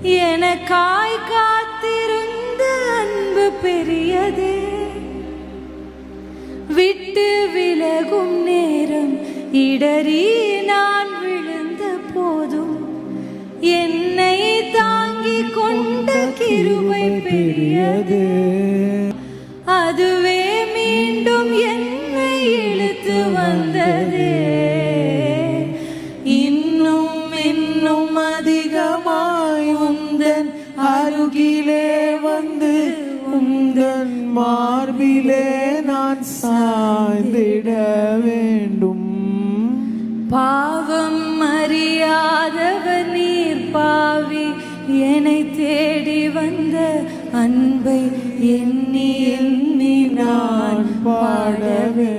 எனக்காய் காத்திருந்த அன்பு பெரியதே. விட்டு விலகும் நேரம் இடறி நான் விழுந்த போதும் என்னை தாங்கிக் கொண்ட கிருபை பெரியது. அதுவே மீண்டும் என்னை இழுத்து வந்ததே. இன்னும் இன்னும் அதிகமாய் உந்தன் அருகிலே வந்து உந்தன் மார்பிலே நான் சாய்ந்திட வேண்டும். பாவம் அறியாதவர் நீர் பாவி, என்னை தேடி வந்த அன்பை எண்ணி எண்ணி நான் பாடவே